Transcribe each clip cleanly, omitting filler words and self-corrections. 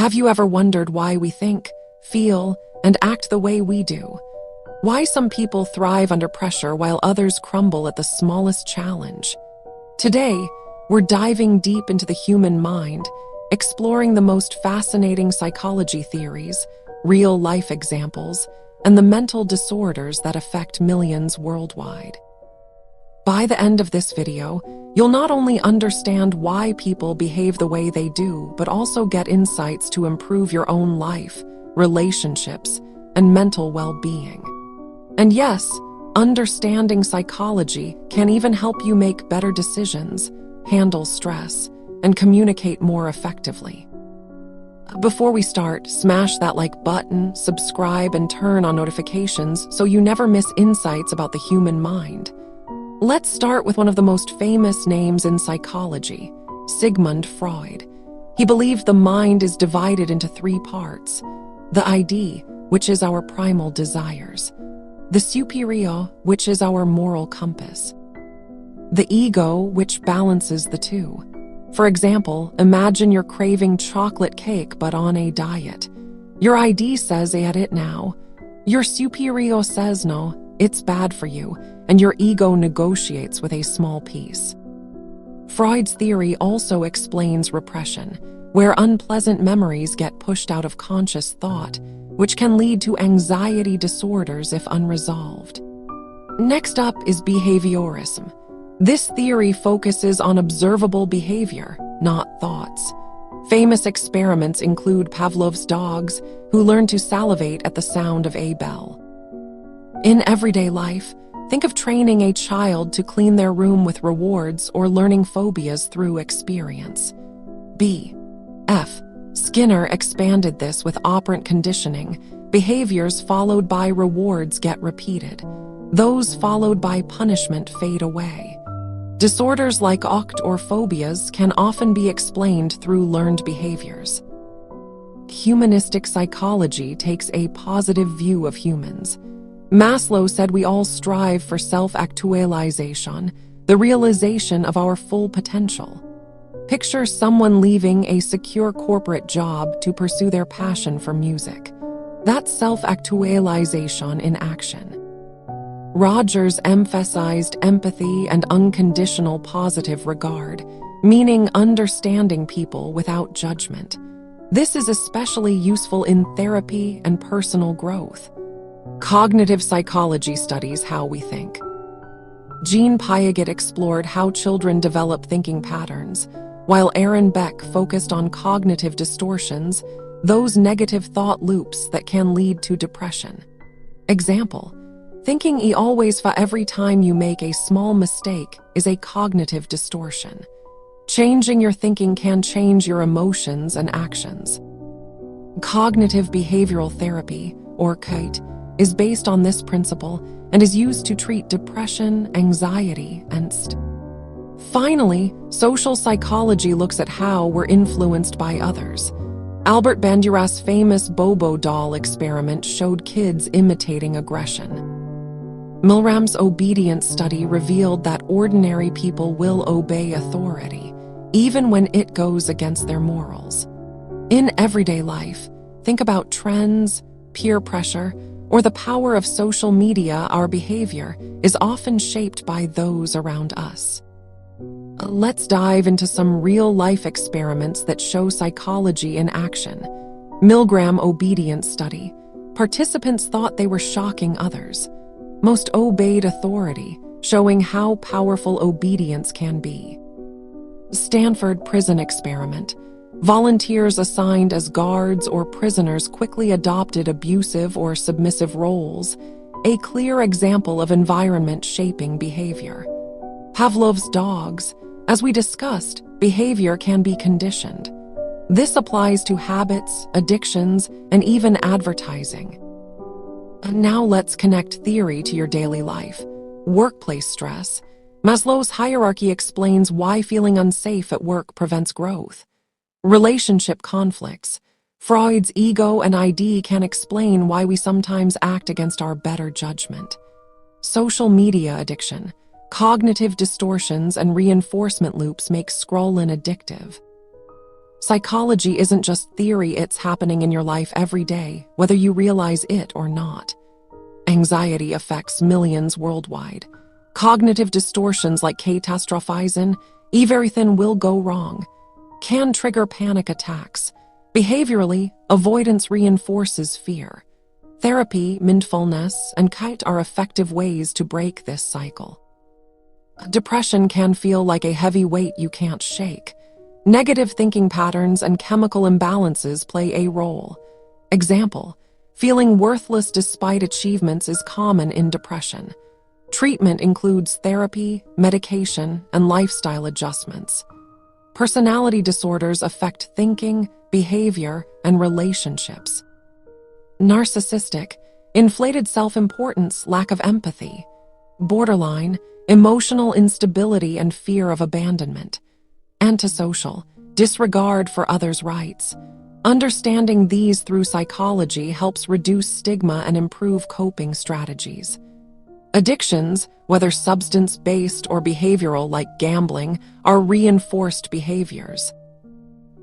Have you ever wondered why we think, feel, and act the way we do? Why some people thrive under pressure while others crumble at the smallest challenge? Today, we're diving deep into the human mind, exploring the most fascinating psychology theories, real-life examples, and the mental disorders that affect millions worldwide. By the end of this video, you'll not only understand why people behave the way they do, but also get insights to improve your own life, relationships, and mental well-being. And yes, understanding psychology can even help you make better decisions, handle stress, and communicate more effectively. Before we start, smash that like button, subscribe, and turn on notifications so you never miss insights about the human mind. Let's start with one of the most famous names in psychology, Sigmund Freud. He believed the mind is divided into three parts: the ID, which is our primal desires; the Superego, which is our moral compass; the ego, which balances the two. For example, imagine you're craving chocolate cake but on a diet. Your ID says eat it now. Your Superego says no, it's bad for you, and your ego negotiates with a small piece. Freud's theory also explains repression, where unpleasant memories get pushed out of conscious thought, which can lead to anxiety disorders if unresolved. Next up is behaviorism. This theory focuses on observable behavior, not thoughts. Famous experiments include Pavlov's dogs, who learn to salivate at the sound of a bell. In everyday life, think of training a child to clean their room with rewards or learning phobias through experience. F. Skinner expanded this with operant conditioning. Behaviors followed by rewards get repeated. Those followed by punishment fade away. Disorders like OCT or phobias can often be explained through learned behaviors. Humanistic psychology takes a positive view of humans. Maslow said we all strive for self-actualization, the realization of our full potential. Picture someone leaving a secure corporate job to pursue their passion for music. That's self-actualization in action. Rogers emphasized empathy and unconditional positive regard, meaning understanding people without judgment. This is especially useful in therapy and personal growth. Cognitive psychology studies how we think. Jean Piaget explored how children develop thinking patterns, while Aaron Beck focused on cognitive distortions, those negative thought loops that can lead to depression. Example: thinking "e always fa" every time you make a small mistake is a cognitive distortion. Changing your thinking can change your emotions and actions. Cognitive behavioral therapy, or CBT, is based on this principle and is used to treat depression, anxiety, and Finally, social psychology looks at how we're influenced by others. Albert Bandura's famous Bobo doll experiment showed kids imitating aggression. Milram's obedience study revealed that ordinary people will obey authority, even when it goes against their morals. In everyday life, think about trends, peer pressure, or the power of social media. Our behavior is often shaped by those around us. Let's dive into some real-life experiments that show psychology in action. Milgram obedience study. Participants thought they were shocking others. Most obeyed authority, showing how powerful obedience can be. Stanford prison experiment. Volunteers assigned as guards or prisoners quickly adopted abusive or submissive roles, a clear example of environment shaping behavior. Pavlov's dogs. As we discussed, behavior can be conditioned. This applies to habits, addictions, and even advertising. And now let's connect theory to your daily life. Workplace stress. Maslow's hierarchy explains why feeling unsafe at work prevents growth. Relationship conflicts. Freud's ego and ID can explain why we sometimes act against our better judgment. Social media addiction. Cognitive distortions and reinforcement loops make scrolling addictive. Psychology isn't just theory, it's happening in your life every day, whether you realize it or not. Anxiety affects millions worldwide. Cognitive distortions like catastrophizing, everything will go wrong, can trigger panic attacks. Behaviorally, avoidance reinforces fear. Therapy, mindfulness, and kite are effective ways to break this cycle. Depression can feel like a heavy weight you can't shake. Negative thinking patterns and chemical imbalances play a role. Example, feeling worthless despite achievements is common in depression. Treatment includes therapy, medication, and lifestyle adjustments. Personality disorders affect thinking, behavior, and relationships. Narcissistic, inflated self-importance, lack of empathy. Borderline, emotional instability and fear of abandonment. Antisocial, disregard for others' rights. Understanding these through psychology helps reduce stigma and improve coping strategies. Addictions, whether substance-based or behavioral like gambling, are reinforced behaviors.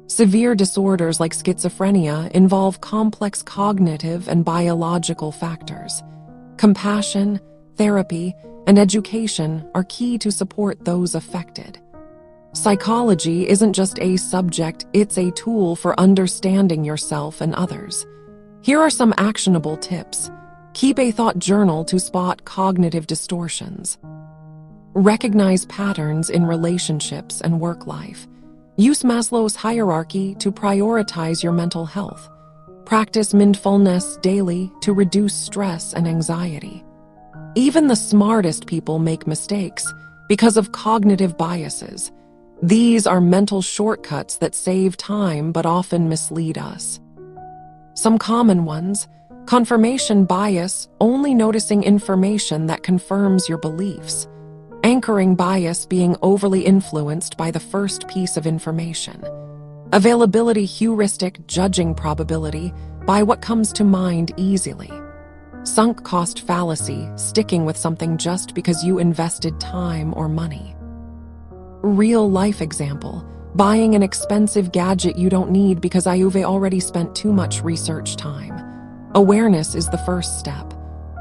Severe disorders like schizophrenia involve complex cognitive and biological factors. Compassion, therapy, and education are key to support those affected. Psychology isn't just a subject, it's a tool for understanding yourself and others. Here are some actionable tips. Keep a thought journal to spot cognitive distortions. Recognize patterns in relationships and work life. Use Maslow's hierarchy to prioritize your mental health. Practice mindfulness daily to reduce stress and anxiety. Even the smartest people make mistakes because of cognitive biases. These are mental shortcuts that save time but often mislead us. Some common ones: confirmation bias, only noticing information that confirms your beliefs. Anchoring bias, being overly influenced by the first piece of information. Availability heuristic, judging probability by what comes to mind easily. Sunk cost fallacy, sticking with something just because you invested time or money. Real life example, buying an expensive gadget you don't need because you've already spent too much research time. Awareness is the first step.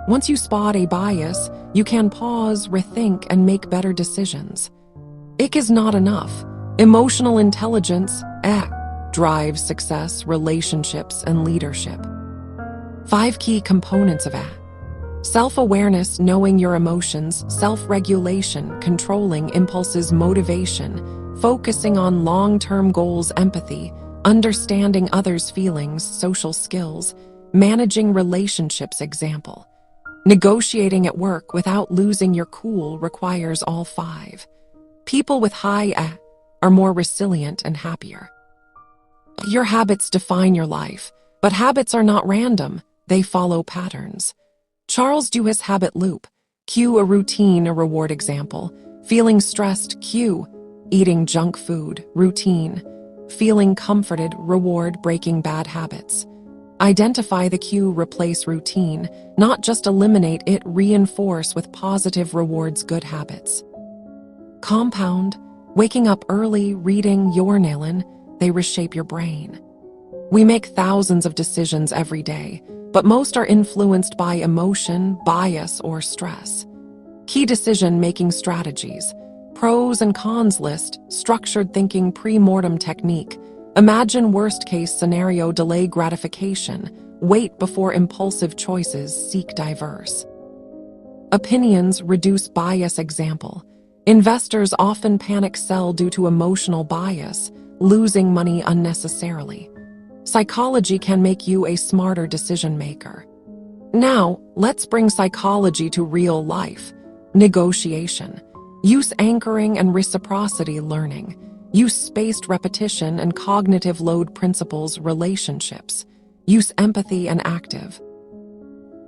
Once you spot a bias, you can pause, rethink, and make better decisions. Ick is not enough. Emotional intelligence, drives success, relationships, and leadership. 5 key components of self-awareness, knowing your emotions, self-regulation, controlling impulses, motivation, focusing on long-term goals, empathy, understanding others' feelings, social skills, managing relationships, example. Negotiating at work without losing your cool requires all 5. People with high are more resilient and happier. Your habits define your life, but habits are not random, they follow patterns. Charles Duhigg habit loop. Cue a routine, a reward, example. Feeling stressed, cue. Eating junk food, routine. Feeling comforted, reward, breaking bad habits. Identify the cue, replace routine, not just eliminate it, reinforce with positive rewards, good habits. Compound, waking up early, reading, journaling, they reshape your brain. We make thousands of decisions every day, but most are influenced by emotion, bias, or stress. Key decision-making strategies. Pros and cons list, structured thinking, pre-mortem technique. Imagine worst-case scenario, delay gratification, wait before impulsive choices, seek diverse. Opinions, reduce bias, example. Investors often panic sell due to emotional bias, losing money unnecessarily. Psychology can make you a smarter decision maker. Now, let's bring psychology to real life. Negotiation. Use anchoring and reciprocity learning. Use spaced repetition and cognitive load principles, relationships. Use empathy and active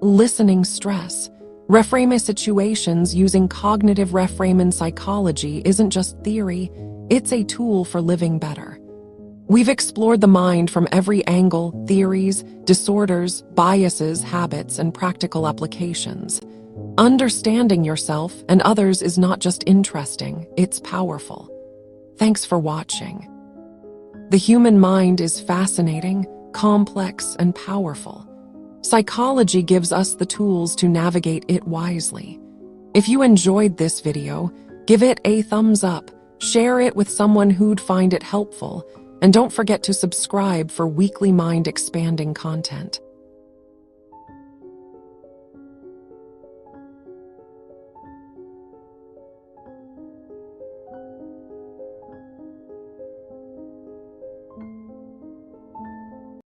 listening, stress. Reframe situations using cognitive reframe in psychology isn't just theory, it's a tool for living better. We've explored the mind from every angle: theories, disorders, biases, habits, and practical applications. Understanding yourself and others is not just interesting, it's powerful. Thanks for watching. The human mind is fascinating, complex, and powerful. Psychology gives us the tools to navigate it wisely. If you enjoyed this video, give it a thumbs up, share it with someone who'd find it helpful, and don't forget to subscribe for weekly mind-expanding content.